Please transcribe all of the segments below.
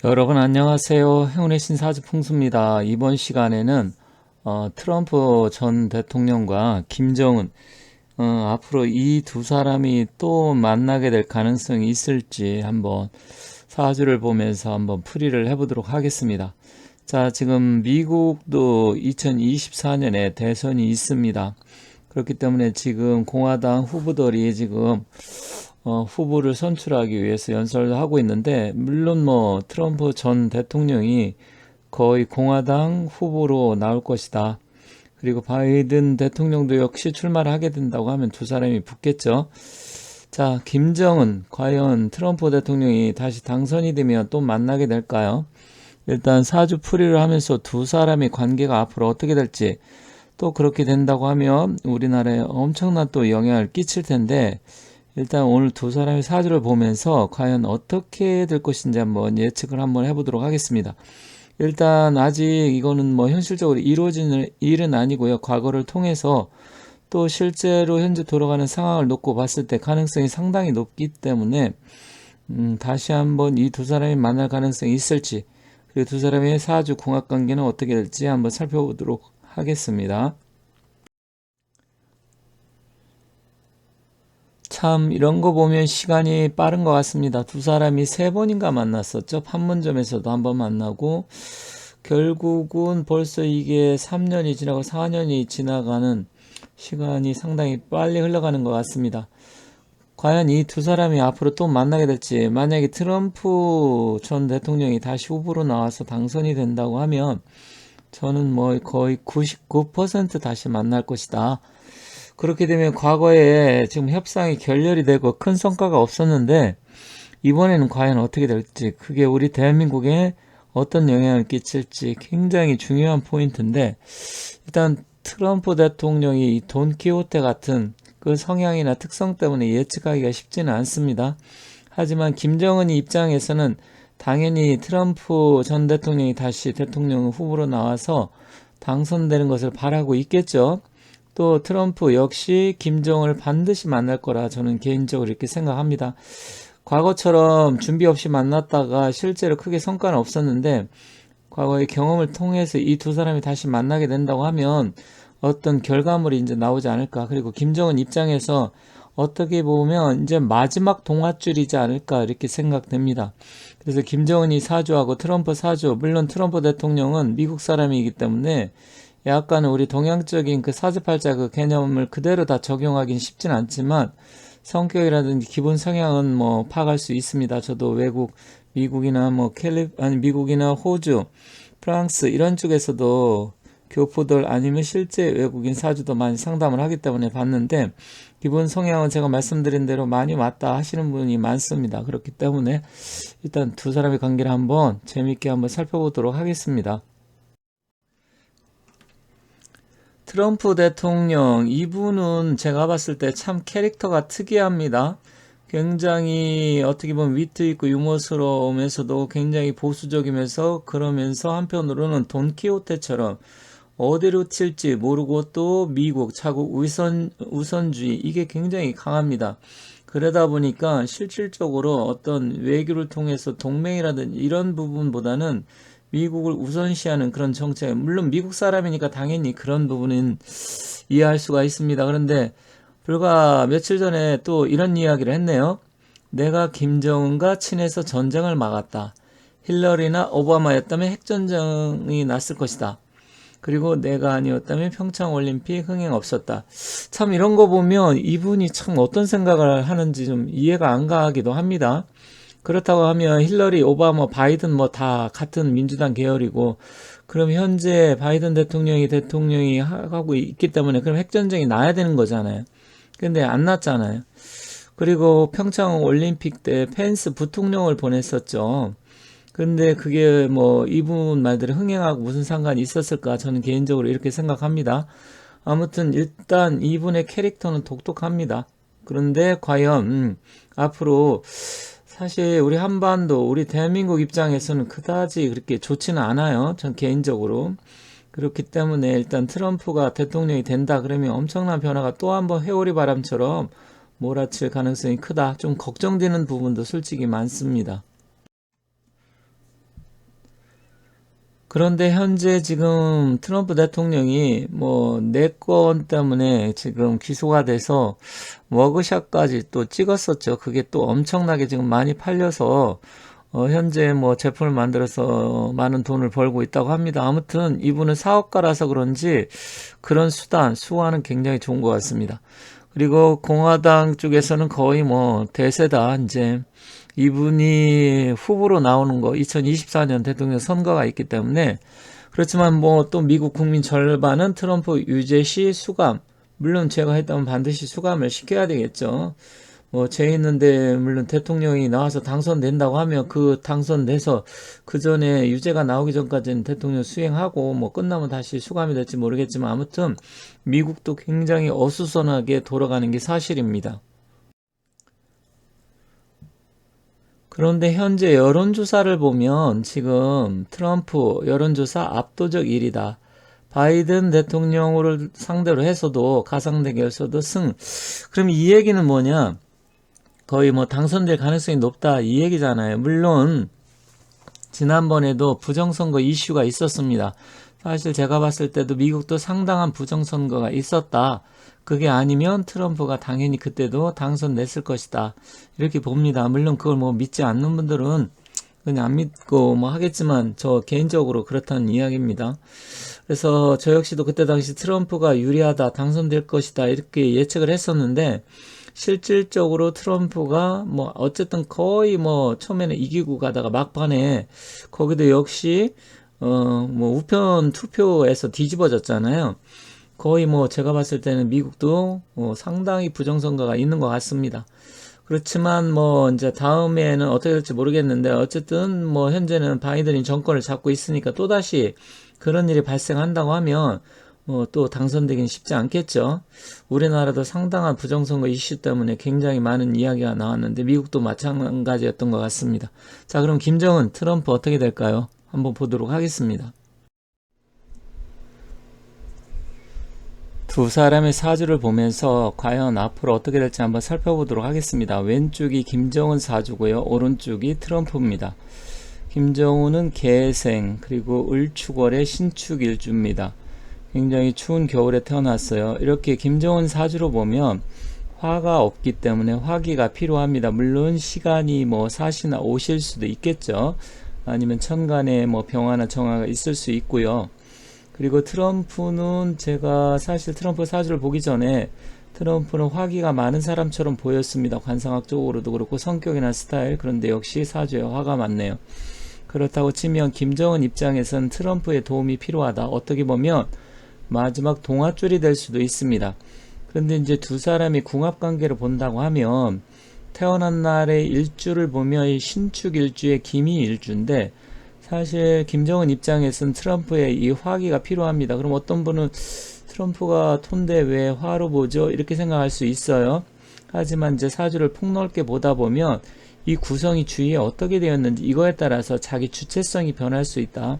여러분 안녕하세요. 행운의 신사주 풍수입니다. 이번 시간에는 트럼프 전 대통령과 김정은 앞으로 이 두 사람이 또 만나게 될 가능성이 있을지 한번 사주를 보면서 한번 풀이를 해보도록 하겠습니다. 자, 지금 미국도 2024년에 대선이 있습니다. 그렇기 때문에 지금 공화당 후보들이 지금 후보를 선출하기 위해서 연설을 하고 있는데, 물론 뭐 트럼프 전 대통령이 거의 공화당 후보로 나올 것이다. 그리고 바이든 대통령도 역시 출마를 하게 된다고 하면 두 사람이 붙겠죠. 자, 김정은 과연 트럼프 대통령이 다시 당선이 되면 또 만나게 될까요? 일단 사주 풀이를 하면서 두 사람의 관계가 앞으로 어떻게 될지, 또 그렇게 된다고 하면 우리나라에 엄청난 또 영향을 끼칠 텐데, 일단 오늘 두 사람의 사주를 보면서 과연 어떻게 될 것인지 한번 예측을 한번 해보도록 하겠습니다. 일단 아직 이거는 뭐 현실적으로 이루어지는 일은 아니고요. 과거를 통해서 또 실제로 현재 돌아가는 상황을 놓고 봤을 때 가능성이 상당히 높기 때문에 다시 한번 이 두 사람이 만날 가능성이 있을지, 그리고 두 사람의 사주 궁합관계는 어떻게 될지 한번 살펴보도록 하겠습니다. 참 이런 거 보면 시간이 빠른 것 같습니다. 두 사람이 세 번인가 만났었죠. 판문점에서도 한번 만나고, 결국은 벌써 이게 3년이 지나고 4년이 지나가는 시간이 상당히 빨리 흘러가는 것 같습니다. 과연 이 두 사람이 앞으로 또 만나게 될지, 만약에 트럼프 전 대통령이 다시 후보로 나와서 당선이 된다고 하면 저는 뭐 거의 99% 다시 만날 것이다. 그렇게 되면 과거에 지금 협상이 결렬이 되고 큰 성과가 없었는데, 이번에는 과연 어떻게 될지, 그게 우리 대한민국에 어떤 영향을 끼칠지 굉장히 중요한 포인트인데, 일단 트럼프 대통령이 이 돈키호테 같은 그 성향이나 특성 때문에 예측하기가 쉽지는 않습니다. 하지만 김정은 입장에서는 당연히 트럼프 전 대통령이 다시 대통령 후보로 나와서 당선되는 것을 바라고 있겠죠. 또 트럼프 역시 김정은을 반드시 만날 거라 저는 개인적으로 이렇게 생각합니다. 과거처럼 준비 없이 만났다가 실제로 크게 성과는 없었는데, 과거의 경험을 통해서 이 두 사람이 다시 만나게 된다고 하면 어떤 결과물이 이제 나오지 않을까. 그리고 김정은 입장에서 어떻게 보면 이제 마지막 동화줄이지 않을까 이렇게 생각됩니다. 그래서 김정은이 사주하고 트럼프 사주, 물론 트럼프 대통령은 미국 사람이기 때문에 약간 우리 동양적인 그 사주팔자 그 개념을 그대로 다 적용하긴 쉽진 않지만, 성격이라든지 기본 성향은 뭐 파악할 수 있습니다. 저도 외국, 미국이나 뭐 미국이나 호주, 프랑스 이런 쪽에서도 교포들 아니면 실제 외국인 사주도 많이 상담을 하기 때문에 봤는데, 기본 성향은 제가 말씀드린 대로 많이 맞다 하시는 분이 많습니다. 그렇기 때문에 일단 두 사람의 관계를 한번 재밌게 한번 살펴보도록 하겠습니다. 트럼프 대통령, 이분은 제가 봤을 때 참 캐릭터가 특이합니다. 굉장히 어떻게 보면 위트 있고 유머스러우면서도 굉장히 보수적이면서, 그러면서 한편으로는 돈키호테처럼 어디로 튈지 모르고 또 미국, 자국 우선주의, 이게 굉장히 강합니다. 그러다 보니까 실질적으로 어떤 외교를 통해서 동맹이라든지 이런 부분보다는 미국을 우선시하는 그런 정책, 물론 미국 사람이니까 당연히 그런 부분은 이해할 수가 있습니다. 그런데 불과 며칠 전에 또 이런 이야기를 했네요. 내가 김정은과 친해서 전쟁을 막았다. 힐러리나 오바마였다면 핵전쟁이 났을 것이다. 그리고 내가 아니었다면 평창올림픽 흥행 없었다. 참 이런 거 보면 이분이 참 어떤 생각을 하는지 좀 이해가 안 가기도 합니다. 그렇다고 하면 힐러리, 오바마, 바이든 뭐 다 같은 민주당 계열이고, 그럼 현재 바이든 대통령이 하고 있기 때문에 그럼 핵전쟁이 나야 되는 거잖아요. 근데 안 났잖아요. 그리고 평창 올림픽 때 펜스 부통령을 보냈었죠. 근데 그게 뭐 이분 말대로 흥행하고 무슨 상관이 있었을까? 저는 개인적으로 이렇게 생각합니다. 아무튼 일단 이분의 캐릭터는 독특합니다. 그런데 과연 앞으로 사실 우리 한반도, 우리 대한민국 입장에서는 그다지 그렇게 좋지는 않아요. 전 개인적으로. 그렇기 때문에 일단 트럼프가 대통령이 된다 그러면 엄청난 변화가 또 한번 회오리 바람처럼 몰아칠 가능성이 크다. 좀 걱정되는 부분도 솔직히 많습니다. 그런데 현재 지금 트럼프 대통령이 뭐 4건 때문에 지금 기소가 돼서 워그샷까지 또 찍었었죠. 그게 또 엄청나게 지금 많이 팔려서 현재 뭐 제품을 만들어서 많은 돈을 벌고 있다고 합니다. 아무튼 이분은 사업가라서 그런지 그런 수완은 굉장히 좋은 것 같습니다. 그리고 공화당 쪽에서는 거의 뭐 대세다. 이제 이분이 후보로 나오는 거 2024년 대통령 선거가 있기 때문에 그렇지만 뭐 또 미국 국민 절반은 트럼프 유죄 시 수감, 물론 제가 했다면 반드시 수감을 시켜야 되겠죠. 뭐 죄 있는데 물론 대통령이 나와서 당선된다고 하면 그 당선돼서 그 전에 유죄가 나오기 전까지는 대통령 수행하고 뭐 끝나면 다시 수감이 될지 모르겠지만 아무튼 미국도 굉장히 어수선하게 돌아가는 게 사실입니다. 그런데 현재 여론조사를 보면 지금 트럼프 여론조사 압도적 1위다. 바이든 대통령을 상대로 해서도 가상대결에서도 승. 그럼 이 얘기는 뭐냐? 거의 뭐 당선될 가능성이 높다 이 얘기잖아요. 물론 지난번에도 부정선거 이슈가 있었습니다. 사실 제가 봤을 때도 미국도 상당한 부정선거가 있었다. 그게 아니면 트럼프가 당연히 그때도 당선됐을 것이다. 이렇게 봅니다. 물론 그걸 뭐 믿지 않는 분들은 그냥 안 믿고 뭐 하겠지만 저 개인적으로 그렇다는 이야기입니다. 그래서 저 역시도 그때 당시 트럼프가 유리하다, 당선될 것이다 이렇게 예측을 했었는데 실질적으로 트럼프가 뭐 어쨌든 거의 뭐 처음에는 이기고 가다가 막판에 거기도 역시 뭐 우편 투표에서 뒤집어졌잖아요. 거의 뭐 제가 봤을 때는 미국도 상당히 부정선거가 있는 것 같습니다. 그렇지만 뭐 이제 다음에는 어떻게 될지 모르겠는데 어쨌든 뭐 현재는 바이든이 정권을 잡고 있으니까 또다시 그런 일이 발생한다고 하면 뭐 또 당선되긴 쉽지 않겠죠. 우리나라도 상당한 부정선거 이슈 때문에 굉장히 많은 이야기가 나왔는데 미국도 마찬가지였던 것 같습니다. 자, 그럼 김정은, 트럼프 어떻게 될까요? 한번 보도록 하겠습니다. 두 사람의 사주를 보면서 과연 앞으로 어떻게 될지 한번 살펴보도록 하겠습니다. 왼쪽이 김정은 사주고요. 오른쪽이 트럼프입니다. 김정은은 개생 그리고 을축월의 신축일주입니다. 굉장히 추운 겨울에 태어났어요. 이렇게 김정은 사주로 보면 화가 없기 때문에 화기가 필요합니다. 물론 시간이 뭐 사시나 오실 수도 있겠죠. 아니면 천간에 뭐 병화나 정화가 있을 수 있고요. 그리고 트럼프는 제가 사실 트럼프 사주를 보기 전에 트럼프는 화기가 많은 사람처럼 보였습니다. 관상학적으로도 그렇고 성격이나 스타일. 그런데 역시 사주에 화가 많네요. 그렇다고 치면 김정은 입장에선 트럼프의 도움이 필요하다. 어떻게 보면 마지막 동아줄이 될 수도 있습니다. 그런데 이제 두 사람이 궁합관계를 본다고 하면 태어난 날의 일주를 보면 이 신축일주의 기미일주인데 사실 김정은 입장에서는 트럼프의 이 화기가 필요합니다. 그럼 어떤 분은 트럼프가 톤데 왜 화로 보죠? 이렇게 생각할 수 있어요. 하지만 이제 사주를 폭넓게 보다 보면 이 구성이 주위에 어떻게 되었는지 이거에 따라서 자기 주체성이 변할 수 있다.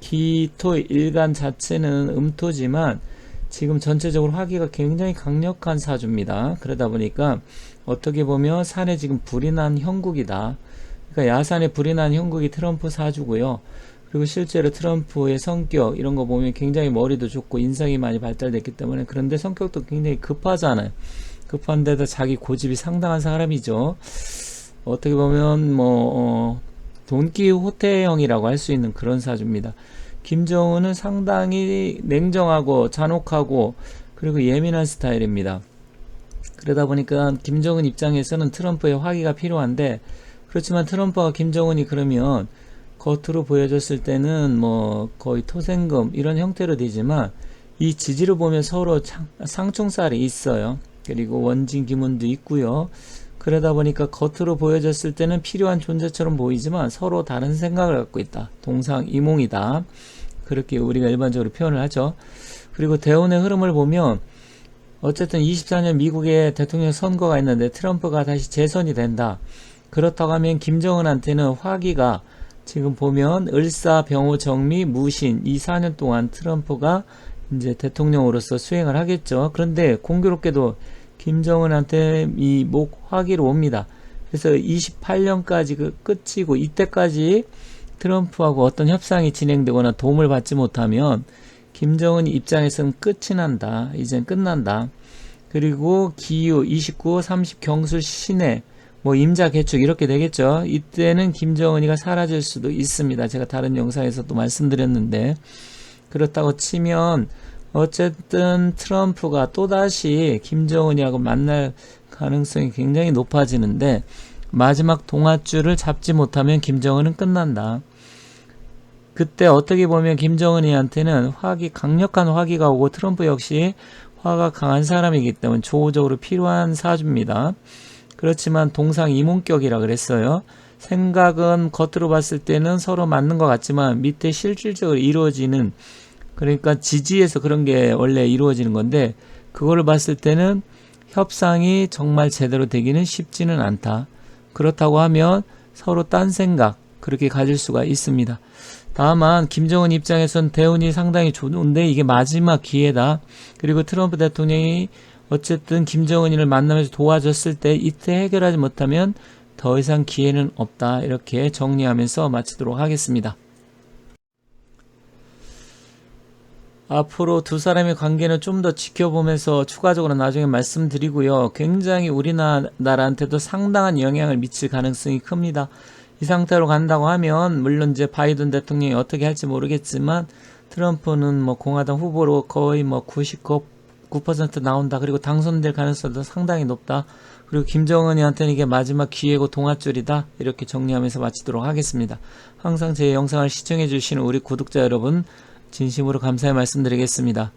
기토 일간 자체는 음토지만 지금 전체적으로 화기가 굉장히 강력한 사주입니다. 그러다 보니까 어떻게 보면 산에 지금 불이 난 형국이다. 그러니까 야산에 불이 난 형국이 트럼프 사주고요. 그리고 실제로 트럼프의 성격 이런 거 보면 굉장히 머리도 좋고 인성이 많이 발달됐기 때문에 그런데 성격도 굉장히 급하잖아요. 급한데도 자기 고집이 상당한 사람이죠. 어떻게 보면 뭐 돈키호테형이라고 할 수 있는 그런 사주입니다. 김정은은 상당히 냉정하고 잔혹하고 그리고 예민한 스타일입니다. 그러다 보니까 김정은 입장에서는 트럼프의 화기가 필요한데 그렇지만 트럼프와 김정은이 그러면 겉으로 보여줬을 때는 뭐 거의 토생금 이런 형태로 되지만 이 지지를 보면 서로 상충살이 있어요. 그리고 원진 기문도 있고요. 그러다 보니까 겉으로 보여졌을 때는 필요한 존재처럼 보이지만 서로 다른 생각을 갖고 있다. 동상이몽이다. 그렇게 우리가 일반적으로 표현을 하죠. 그리고 대운의 흐름을 보면 어쨌든 24년 미국의 대통령 선거가 있는데 트럼프가 다시 재선이 된다. 그렇다고 하면 김정은한테는 화기가 지금 보면 을사, 병호, 정미, 무신 이 4년 동안 트럼프가 이제 대통령으로서 수행을 하겠죠. 그런데 공교롭게도 김정은한테 이 목 화기로 옵니다. 그래서 28년까지 끝이고 이때까지 트럼프하고 어떤 협상이 진행되거나 도움을 받지 못하면 김정은 입장에서는 끝이 난다. 이젠 끝난다. 그리고 기후 29, 30 경술 신해 뭐 임자 개축 이렇게 되겠죠. 이때는 김정은이가 사라질 수도 있습니다. 제가 다른 영상에서도 말씀드렸는데, 그렇다고 치면 어쨌든 트럼프가 또다시 김정은이하고 만날 가능성이 굉장히 높아지는데, 마지막 동아줄을 잡지 못하면 김정은은 끝난다. 그때 어떻게 보면 김정은이한테는 강력한 화기가 오고, 트럼프 역시 화가 강한 사람이기 때문에 조우적으로 필요한 사주입니다. 그렇지만 동상이몽격이라 그랬어요. 생각은 겉으로 봤을 때는 서로 맞는 것 같지만 밑에 실질적으로 이루어지는, 그러니까 지지에서 그런 게 원래 이루어지는 건데, 그거를 봤을 때는 협상이 정말 제대로 되기는 쉽지는 않다. 그렇다고 하면 서로 딴 생각 그렇게 가질 수가 있습니다. 다만 김정은 입장에선 대운이 상당히 좋은데 이게 마지막 기회다. 그리고 트럼프 대통령이 어쨌든 김정은이를 만나면서 도와줬을 때 이때 해결하지 못하면 더 이상 기회는 없다. 이렇게 정리하면서 마치도록 하겠습니다. 앞으로 두 사람의 관계는 좀 더 지켜보면서 추가적으로 나중에 말씀드리고요. 굉장히 우리나라한테도 상당한 영향을 미칠 가능성이 큽니다. 이 상태로 간다고 하면 물론 이제 바이든 대통령이 어떻게 할지 모르겠지만 트럼프는 뭐 공화당 후보로 거의 뭐 99% 나온다. 그리고 당선될 가능성도 상당히 높다. 그리고 김정은이한테는 이게 마지막 기회고 동아줄이다. 이렇게 정리하면서 마치도록 하겠습니다. 항상 제 영상을 시청해 주시는 우리 구독자 여러분 진심으로 감사의 말씀드리겠습니다.